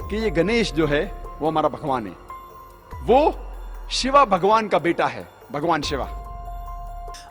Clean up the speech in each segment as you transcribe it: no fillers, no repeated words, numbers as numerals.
कि ये गणेश जो है वो हमारा भगवान है, वो शिवा भगवान का बेटा है, भगवान शिवा।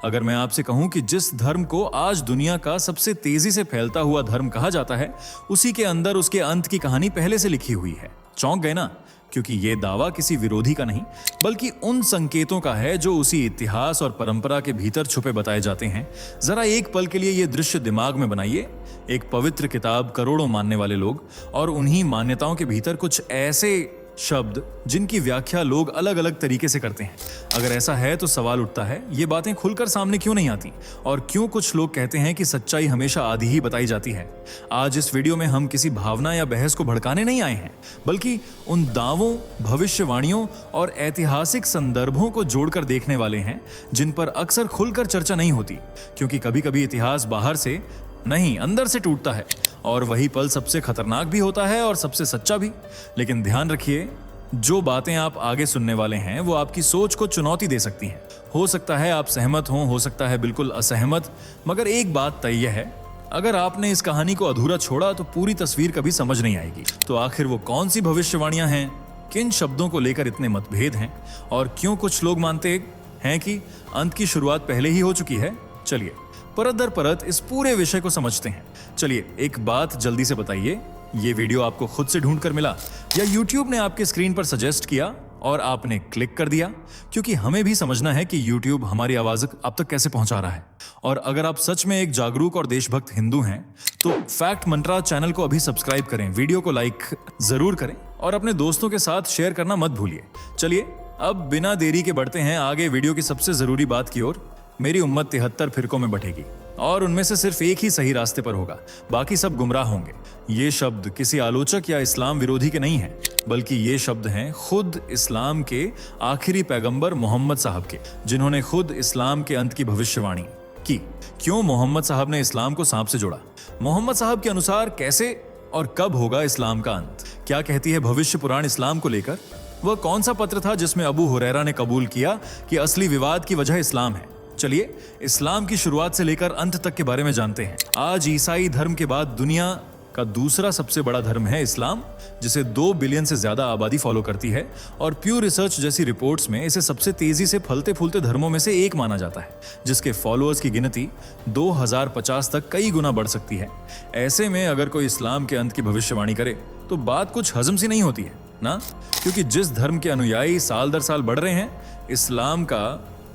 अगर मैं आपसे कहूं कि जिस धर्म को आज दुनिया का सबसे तेजी से फैलता हुआ धर्म कहा जाता है, उसी के अंदर उसके अंत की कहानी पहले से लिखी हुई है, चौंक गए ना? क्योंकि यह दावा किसी विरोधी का नहीं, बल्कि उन संकेतों का है जो उसी इतिहास और परंपरा के भीतर छुपे बताए जाते हैं। जरा एक पल के लिए यह दृश्य दिमाग में बनाइए। एक पवित्र किताब, करोड़ों मानने वाले लोग, और उन्हीं मान्यताओं के भीतर कुछ ऐसे शब्द जिनकी व्याख्या लोग अलग अलग तरीके से करते हैं। अगर ऐसा है तो सवाल उठता है, ये बातें खुलकर सामने क्यों नहीं आती? और क्यों कुछ लोग कहते हैं कि सच्चाई हमेशा आधी ही बताई जाती है? आज इस वीडियो में हम किसी भावना या बहस को भड़काने नहीं आए हैं, बल्कि उन दावों, भविष्यवाणियों और ऐतिहासिक संदर्भों को जोड़कर देखने वाले हैं, जिन पर अक्सर खुलकर चर्चा नहीं होती। क्योंकि कभी कभी इतिहास बाहर से नहीं, अंदर से टूटता है, और वही पल सबसे खतरनाक भी होता है और सबसे सच्चा भी। लेकिन ध्यान रखिए, जो बातें आप आगे सुनने वाले हैं वो आपकी सोच को चुनौती दे सकती हैं। हो सकता है आप सहमत हो सकता है बिल्कुल असहमत, मगर एक बात तय है, अगर आपने इस कहानी को अधूरा छोड़ा तो पूरी तस्वीर कभी समझ नहीं आएगी। तो आखिर वो कौन सी भविष्यवाणियां हैं, किन शब्दों को लेकर इतने मतभेद हैं, और क्यों कुछ लोग मानते हैं कि अंत की शुरुआत पहले ही हो चुकी है? चलिए परत दर परत इस पूरे विषय को समझते हैं। चलिए एक बात जल्दी से बताइए, ये वीडियो आपको खुद से ढूंढ कर मिला या YouTube ने आपके स्क्रीन पर सजेस्ट किया और आपने क्लिक कर दिया? क्योंकि हमें भी समझना है कि YouTube हमारी आवाज अब तक कैसे पहुंचा रहा है। और अगर आप सच में एक जागरूक और देशभक्त हिंदू हैं तो फैक्ट मंत्रा चैनल को अभी सब्सक्राइब करें, वीडियो को लाइक जरूर करें और अपने दोस्तों के साथ शेयर करना मत भूलिए। चलिए अब बिना देरी के बढ़ते हैं आगे वीडियो की सबसे जरूरी बात की ओर। मेरी उम्मत 73 फिरकों में बटेगी और उनमें से सिर्फ एक ही सही रास्ते पर होगा, बाकी सब गुमराह होंगे। ये शब्द किसी आलोचक या इस्लाम विरोधी के नहीं हैं, बल्कि ये शब्द हैं खुद इस्लाम के आखिरी पैगंबर मोहम्मद साहब के, जिन्होंने खुद इस्लाम के अंत की भविष्यवाणी की। क्यों मोहम्मद साहब ने इस्लाम को सांप से जोड़ा? मोहम्मद साहब के अनुसार कैसे और कब होगा इस्लाम का अंत? क्या कहती है भविष्य पुराण इस्लाम को लेकर? वह कौन सा पत्र था जिसमें अबू हुरैरा ने कबूल किया कि असली विवाद की वजह इस्लाम है? चलिए इस्लाम की शुरुआत से लेकर अंत तक के बारे में जानते हैं। आज ईसाई धर्म के बाद दुनिया का दूसरा सबसे बड़ा धर्म है इस्लाम, जिसे 2 बिलियन से ज्यादा आबादी फॉलो करती है, और प्यू रिसर्च जैसी रिपोर्ट्स में इसे सबसे तेजी से फलते फूलते धर्मों में से एक माना जाता है, जिसके फॉलोअर्स की गिनती 2050 तक कई गुना बढ़ सकती है। ऐसे में अगर कोई इस्लाम के अंत की भविष्यवाणी करे तो बात कुछ हजम सी नहीं होती है ना? क्योंकि जिस धर्म के अनुयायी साल दर साल बढ़ रहे हैं, इस्लाम का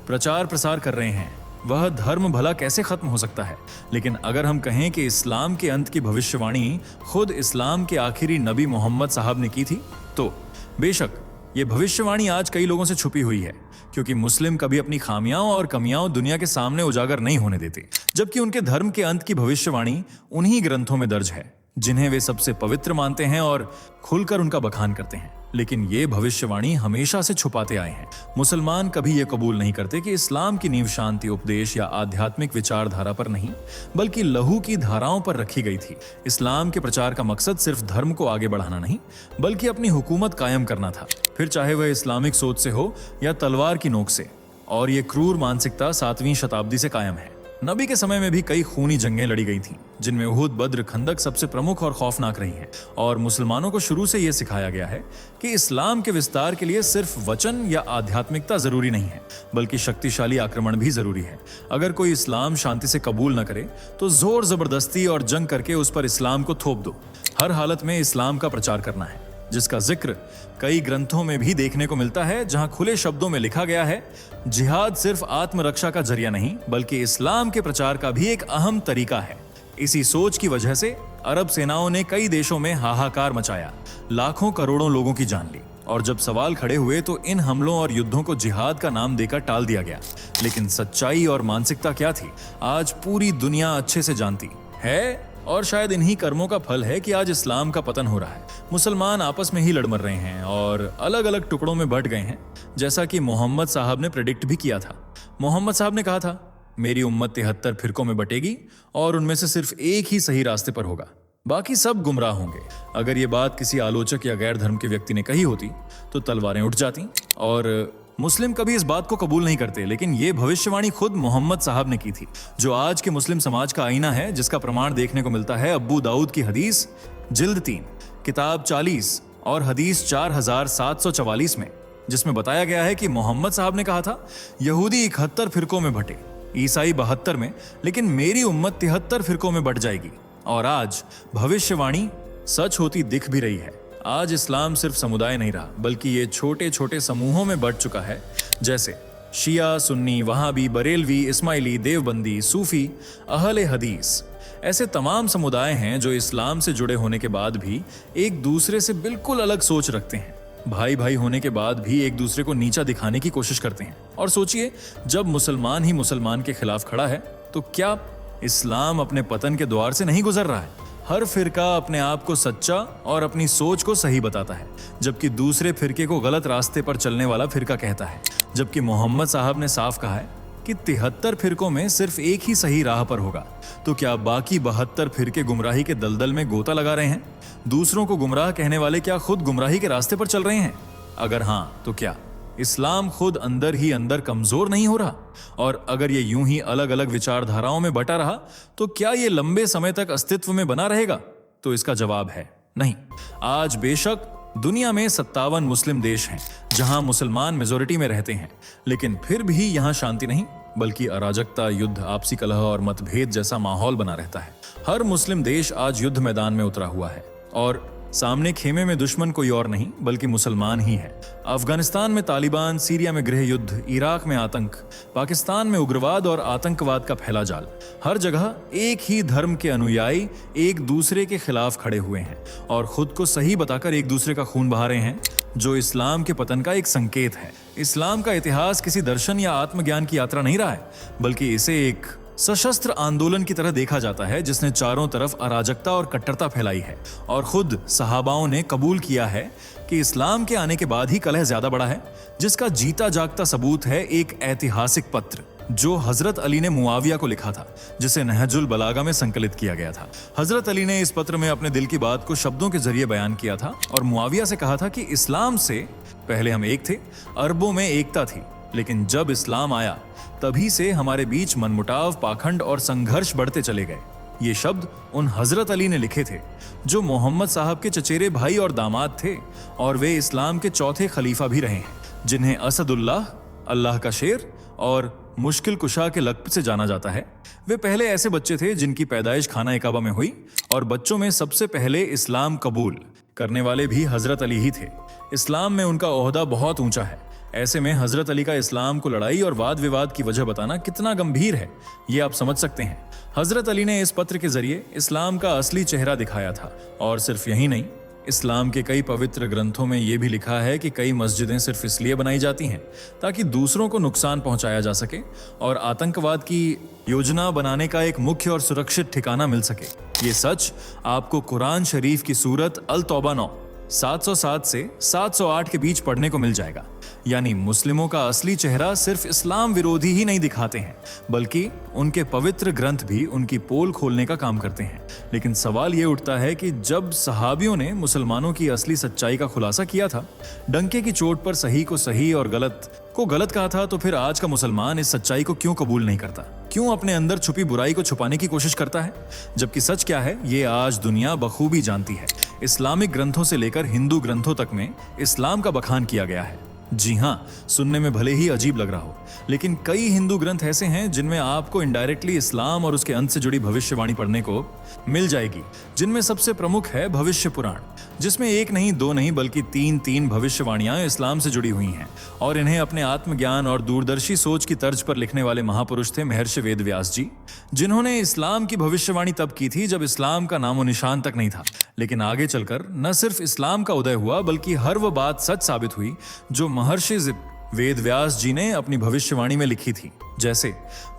प्रचार प्रसार कर रहे हैं, वह धर्म भला कैसे खत्म हो सकता है? लेकिन अगर हम कहें कि इस्लाम के अंत की भविष्यवाणी खुद इस्लाम के आखिरी नबी मोहम्मद साहब ने की थी, तो बेशक ये भविष्यवाणी आज कई लोगों से छुपी हुई है, क्योंकि मुस्लिम कभी अपनी खामियां और कमियां दुनिया के सामने उजागर नहीं होने देते, जबकि उनके धर्म के अंत की भविष्यवाणी उन्हीं ग्रंथों में दर्ज है जिन्हें वे सबसे पवित्र मानते हैं और खुलकर उनका बखान करते हैं। लेकिन ये भविष्यवाणी हमेशा से छुपाते आए हैं। मुसलमान कभी ये कबूल नहीं करते कि इस्लाम की नींव शांति, उपदेश या आध्यात्मिक विचारधारा पर नहीं, बल्कि लहू की धाराओं पर रखी गई थी। इस्लाम के प्रचार का मकसद सिर्फ धर्म को आगे बढ़ाना नहीं, बल्कि अपनी हुकूमत कायम करना था, फिर चाहे वह इस्लामिक सोच से हो या तलवार की नोक से। और ये क्रूर मानसिकता 7वीं शताब्दी से कायम है। नबी के समय में भी कई खूनी जंगें लड़ी गई थीं, जिनमें उहुद, बद्र, खंदक सबसे प्रमुख और खौफनाक रही हैं। और मुसलमानों को शुरू से यह सिखाया गया है कि इस्लाम के विस्तार के लिए सिर्फ वचन या आध्यात्मिकता जरूरी नहीं है, बल्कि शक्तिशाली आक्रमण भी जरूरी है। अगर कोई इस्लाम शांति से कबूल न करे तो जोर जबरदस्ती और जंग करके उस पर इस्लाम को थोप दो। हर हालत में इस्लाम का प्रचार करना है, जिसका जिक्र कई ग्रंथों में भी देखने को मिलता है, जहां खुले शब्दों में लिखा गया है, जिहाद सिर्फ आत्मरक्षा का जरिया नहीं, बल्कि इस्लाम के प्रचार का भी एक अहम तरीका है। इसी सोच की वजह से अरब सेनाओं ने कई देशों में हाहाकार मचाया, लाखों करोड़ों लोगों की जान ली, और जब सवाल खड़े हुए तो इन हमलों और युद्धों को जिहाद का नाम देकर टाल दिया गया। लेकिन सच्चाई और मानसिकता क्या थी, आज पूरी दुनिया अच्छे से जानती है, और शायद इन्हीं कर्मों का फल है कि आज इस्लाम का पतन हो रहा है। मुसलमान आपस में ही लड़ मर रहे हैं और अलग अलग टुकड़ों में बंट गए हैं, जैसा कि मोहम्मद साहब ने प्रेडिक्ट भी किया था। मोहम्मद साहब ने कहा था, मेरी उम्मत 73 फिरकों में बटेगी और उनमें से सिर्फ एक ही सही रास्ते पर होगा, बाकी सब गुमराह होंगे। अगर ये बात किसी आलोचक या गैर धर्म के व्यक्ति ने कही होती तो तलवारें उठ जाती, और मुस्लिम कभी इस बात को कबूल नहीं करते। लेकिन ये भविष्यवाणी खुद मोहम्मद साहब ने की थी, जो आज के मुस्लिम समाज का आईना है, जिसका प्रमाण देखने को मिलता है अब्बू दाऊद की हदीस जिल्द 3 किताब 40 और हदीस 4744 में, जिसमें बताया गया है कि मोहम्मद साहब ने कहा था, यहूदी 71 फिरकों में बंटे, ईसाई 72 में, लेकिन मेरी उम्मत 73 फिरकों में बंट जाएगी। और आज भविष्यवाणी सच होती दिख भी रही है। आज इस्लाम सिर्फ समुदाय नहीं रहा, बल्कि ये छोटे छोटे समूहों में बढ़ चुका है, जैसे शिया, सुन्नी, वहाबी, बरेलवी, इस्माइली, देवबंदी, सूफी, अहले हदीस। ऐसे तमाम समुदाय हैं जो इस्लाम से जुड़े होने के बाद भी एक दूसरे से बिल्कुल अलग सोच रखते हैं। भाई भाई होने के बाद भी एक दूसरे को नीचा दिखाने की कोशिश करते हैं। और सोचिए, जब मुसलमान ही मुसलमान के खिलाफ खड़ा है, तो क्या इस्लाम अपने पतन के द्वार से नहीं गुजर रहा है? हर फिरका अपने आप को सच्चा और अपनी सोच को सही बताता है, जबकि दूसरे फिरके को गलत रास्ते पर चलने वाला फिरका कहता है। जबकि मोहम्मद साहब ने साफ कहा है कि 73 फिरकों में सिर्फ एक ही सही राह पर होगा। तो क्या बाकी 72 फिरके गुमराही के दलदल में गोता लगा रहे हैं? दूसरों को गुमराह कहने वाले क्या खुद गुमराही के रास्ते पर चल रहे हैं? अगर हाँ, तो क्या इस्लाम खुद अंदर ही अंदर कमजोर नहीं हो रहा? और अगर ये यूं ही अलग अलग विचारधाराओं में बटा रहा, तो क्या ये लंबे समय तक अस्तित्व में बना रहेगा? तो इसका जवाब है नहीं। आज बेशक दुनिया में 57 मुस्लिम देश हैं जहां मुसलमान मेजोरिटी में रहते हैं, लेकिन फिर भी यहां शांति नहीं, बल्कि अराजकता, युद्ध, आपसी कलह और मतभेद जैसा माहौल बना रहता है। हर मुस्लिम देश आज युद्ध मैदान में उतरा हुआ है और सामने खेमे में दुश्मन कोई और नहीं बल्कि मुसलमान ही है। अफगानिस्तान में तालिबान, सीरिया में गृह युद्ध, इराक में आतंक, पाकिस्तान में उग्रवाद और आतंकवाद का फैला जाल। हर जगह एक ही धर्म के अनुयायी एक दूसरे के खिलाफ खड़े हुए हैं और खुद को सही बताकर एक दूसरे का खून बहा रहे हैं, जो इस्लाम के पतन का एक संकेत है। इस्लाम का इतिहास किसी दर्शन या आत्मज्ञान की यात्रा नहीं रहा है, बल्कि इसे एक सशस्त्र आंदोलन की तरह देखा जाता है जिसने चारों तरफ अराजकता और कट्टरता फैलाई है। और खुद सहाबाओं ने कबूल किया है कि इस्लाम के आने के बाद ही कलह ज्यादा बढ़ा है, जिसका जीता जागता सबूत है एक ऐतिहासिक पत्र जो हजरत अली ने मुआविया को लिखा था, जिसे नहजुल बलागा में संकलित किया गया था। हजरत अली ने इस पत्र में अपने दिल की बात को शब्दों के जरिए बयान किया था और मुआविया से कहा था कि इस्लाम से पहले हम एक थे, अरबों में एकता थी, लेकिन जब इस्लाम आया तभी से हमारे बीच मनमुटाव, पाखंड और संघर्ष बढ़ते चले गए। ये शब्द उन हजरत अली ने लिखे थे जो मोहम्मद साहब के चचेरे भाई और दामाद थे, और वे इस्लाम के चौथे खलीफा भी रहे हैं, जिन्हें असदुल्लाह, अल्लाह का शेर और मुश्किल कुशा के लक़्ब से जाना जाता है। वे पहले ऐसे बच्चे थे जिनकी पैदाइश खाना काबा में हुई, और बच्चों में सबसे पहले इस्लाम कबूल करने वाले भी हजरत अली ही थे। इस्लाम में उनका ओहदा बहुत ऊंचा है। ऐसे में हजरत अली का इस्लाम को लड़ाई और वाद विवाद की वजह बताना कितना गंभीर है, ये आप समझ सकते हैं। हजरत अली ने इस पत्र के जरिए इस्लाम का असली चेहरा दिखाया था। और सिर्फ यही नहीं, इस्लाम के कई पवित्र ग्रंथों में यह भी लिखा है कि कई मस्जिदें सिर्फ इसलिए बनाई जाती हैं ताकि दूसरों को नुकसान पहुंचाया जा सके और आतंकवाद की योजना बनाने का एक मुख्य और सुरक्षित ठिकाना मिल सके। ये सच आपको कुरान शरीफ की सूरत अल तौबा 9 707 से 708 के बीच पढ़ने को मिल जाएगा। यानी मुस्लिमों का असली चेहरा सिर्फ इस्लाम विरोधी ही नहीं दिखाते हैं, बल्कि उनके पवित्र ग्रंथ भी उनकी पोल खोलने का काम करते हैं। लेकिन सवाल ये उठता है कि जब सहाबियों ने मुसलमानों की असली सच्चाई का खुलासा किया था, डंके की चोट पर सही को सही और गलत को गलत कहा था, तो फिर आज का मुसलमान इस सच्चाई को क्यों कबूल नहीं करता? क्यों अपने अंदर छुपी बुराई को छुपाने की कोशिश करता है? जबकि सच क्या है, ये आज दुनिया बखूबी जानती है। इस्लामिक ग्रंथों से लेकर हिंदू ग्रंथों तक में इस्लाम का बखान किया गया है। जी हाँ, सुनने में भले ही अजीब लग रहा हो, लेकिन कई हिंदू ग्रंथ ऐसे हैं जिनमें आपको इनडायरेक्टली इस्लाम और उसके अंत से जुड़ी भविष्यवाणी पढ़ने को मिल जाएगी। जिनमें सबसे प्रमुख है भविष्य पुराण, जिसमें एक नहीं, दो नहीं, बल्कि तीन भविष्यवाणियां इस्लाम से जुड़ी हुई हैं। और इन्हें अपने आत्मज्ञान और दूरदर्शी सोच की तर्ज पर लिखने वाले महापुरुष थे महर्षि वेदव्यास जी, जिन्होंने इस्लाम की भविष्यवाणी तब की थी जब इस्लाम का नामो निशान तक नहीं था। लेकिन आगे चलकर न सिर्फ इस्लाम का उदय हुआ, बल्कि हर वो बात सच साबित हुई जो महर्षि वेदव्यास जी ने अपनी भविष्यवाणी में लिखी थी। जैसे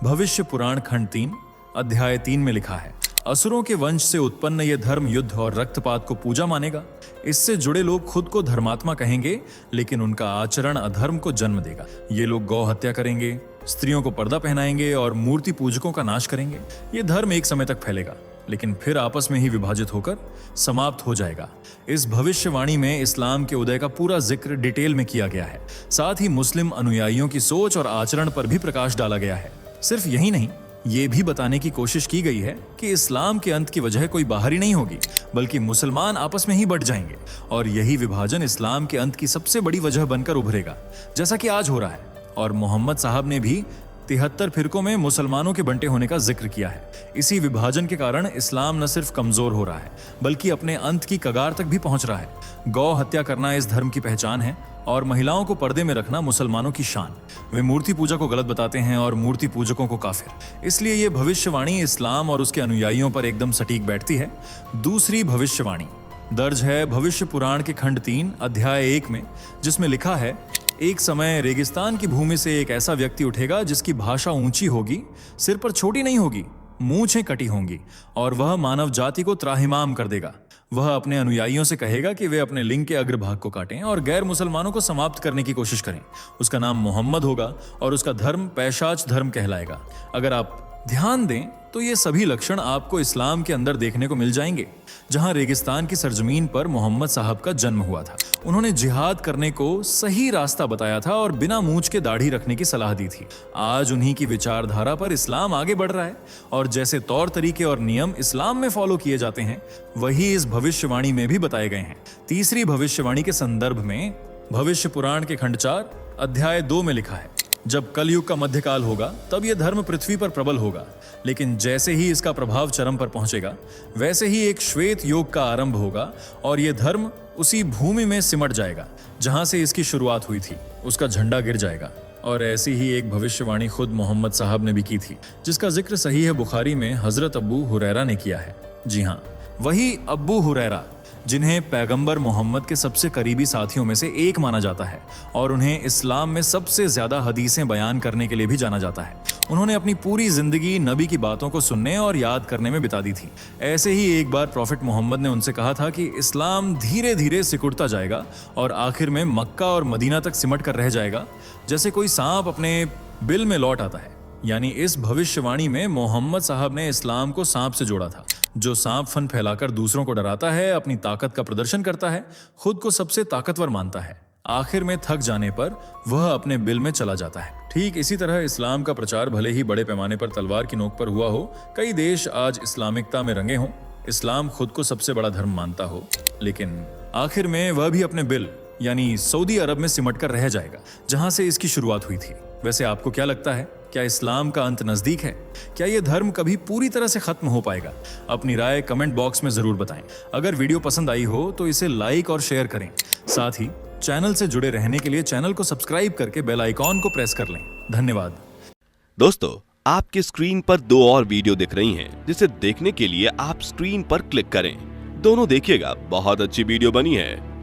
भविष्य पुराण खंड 3 अध्याय 3 में लिखा है, असुरों के वंश से उत्पन्न ये धर्म युद्ध और रक्तपात को पूजा मानेगा। इससे जुड़े लोग खुद को धर्मात्मा कहेंगे, लेकिन उनका आचरण अधर्म को जन्म देगा। ये लोग गौ हत्या करेंगे, स्त्रियों को पर्दा पहनाएंगे और मूर्ति पूजकों का नाश करेंगे। ये धर्म एक समय तक फैलेगा, लेकिन फिर आपस में ही विभाजित होकर समाप्त हो जाएगा। इस भविष्यवाणी में इस्लाम के उदय का पूरा जिक्र डिटेल में किया गया है। साथ ही मुस्लिम अनुयायियों की सोच और आचरण पर भी प्रकाश डाला गया है। सिर्फ यही नहीं, ये भी बताने की कोशिश की गई है कि इस्लाम के अंत की वजह कोई बाहरी नहीं होगी, बल्कि मुसलमान आपस में ही बट जाएंगे और यही विभाजन इस्लाम के अंत की सबसे बड़ी वजह बनकर उभरेगा, जैसा कि आज हो रहा है। और मोहम्मद साहब ने भी 73 फिरकों में मुसलमानों के बंटे होने का जिक्र किया है। इसी विभाजन के कारण इस्लाम न सिर्फ कमजोर हो रहा है, बल्कि अपने अंत की कगार तक भी पहुंच रहा है। गौ हत्या करना इस धर्म की पहचान है और महिलाओं को पर्दे में रखना मुसलमानों की शान। वे मूर्ति पूजा को गलत बताते हैं और मूर्ति पूजकों को काफिर। इसलिए ये भविष्यवाणी इस्लाम और उसके अनुयायियों पर एकदम सटीक बैठती है। दूसरी भविष्यवाणी दर्ज है भविष्य पुराण के खंड 3 अध्याय 1 में, जिसमें लिखा है, एक समय रेगिस्तान की भूमि से एक ऐसा व्यक्ति उठेगा जिसकी भाषा ऊंची होगी, सिर पर छोटी नहीं होगी, मूंछें कटी होंगी और वह मानव जाति को त्राहिमाम कर देगा। वह अपने अनुयायियों से कहेगा कि वे अपने लिंग के अग्रभाग को काटें और गैर मुसलमानों को समाप्त करने की कोशिश करें। उसका नाम मोहम्मद होगा और उसका धर्म पैशाच धर्म कहलाएगा। अगर आप ध्यान दें तो ये सभी लक्षण आपको इस्लाम के अंदर देखने को मिल जाएंगे, जहां रेगिस्तान की सरजमीन पर मोहम्मद साहब का जन्म हुआ था। उन्होंने जिहाद करने को सही रास्ता बताया था और बिना मूंछ के दाढ़ी रखने की सलाह दी थी। आज उन्हीं की विचारधारा पर इस्लाम आगे बढ़ रहा है और जैसे तौर तरीके और नियम इस्लाम में फॉलो किए जाते हैं, वही इस भविष्यवाणी में भी बताए गए हैं। तीसरी भविष्यवाणी के संदर्भ में भविष्य पुराण के खंड 4 अध्याय 2 में लिखा है, जब कलयुग का मध्यकाल होगा तब यह धर्म पृथ्वी पर प्रबल होगा, लेकिन जैसे ही इसका प्रभाव चरम पर पहुंचेगा वैसे ही एक श्वेत योग का आरंभ होगा और यह धर्म उसी भूमि में सिमट जाएगा जहां से इसकी शुरुआत हुई थी। उसका झंडा गिर जाएगा। और ऐसी ही एक भविष्यवाणी खुद मोहम्मद साहब ने भी की थी, जिसका जिक्र सहीह बुखारी में हजरत अब्बू हुरैरा ने किया है। जी हाँ, वही अब्बू हुरैरा जिन्हें पैगंबर मोहम्मद के सबसे करीबी साथियों में से एक माना जाता है और उन्हें इस्लाम में सबसे ज्यादा हदीसें बयान करने के लिए भी जाना जाता है। उन्होंने अपनी पूरी जिंदगी नबी की बातों को सुनने और याद करने में बिता दी थी। ऐसे ही एक बार प्रॉफिट मोहम्मद ने उनसे कहा था कि इस्लाम धीरे धीरे सिकुड़ता जाएगा और आखिर में मक्का और मदीना तक सिमट कर रह जाएगा, जैसे कोई सांप अपने बिल में लौट आता है। यानी इस भविष्यवाणी में मोहम्मद साहब ने इस्लाम को सांप से जोड़ा था, जो सांप फन फैलाकर दूसरों को डराता है, अपनी ताकत का प्रदर्शन करता है, खुद को सबसे ताकतवर मानता है। आखिर में थक जाने पर वह अपने बिल में चला जाता है। ठीक इसी तरह इस्लाम का प्रचार भले ही बड़े पैमाने पर तलवार की नोक पर हुआ हो, कई देश आज इस्लामिकता में रंगे हों, इस्लाम खुद को सबसे बड़ा धर्म मानता हो, लेकिन आखिर में वह भी अपने बिल यानी सऊदी अरब में सिमट कर रह जाएगा, जहां से इसकी शुरुआत हुई थी। वैसे आपको क्या लगता है, क्या इस्लाम का अंत नजदीक है? क्या यह धर्म कभी पूरी तरह से खत्म हो पाएगा? अपनी राय कमेंट बॉक्स में जरूर बताएं। अगर वीडियो पसंद आई हो तो इसे लाइक और शेयर करें। साथ ही चैनल से जुड़े रहने के लिए चैनल को सब्सक्राइब करके बेल आइकॉन को प्रेस कर लें। धन्यवाद। दोस्तों, आपके स्क्रीन पर 2 और वीडियो दिख रही हैं, जिसे देखने के लिए आप स्क्रीन पर क्लिक करें। दोनों देखिएगा, बहुत अच्छी वीडियो बनी है।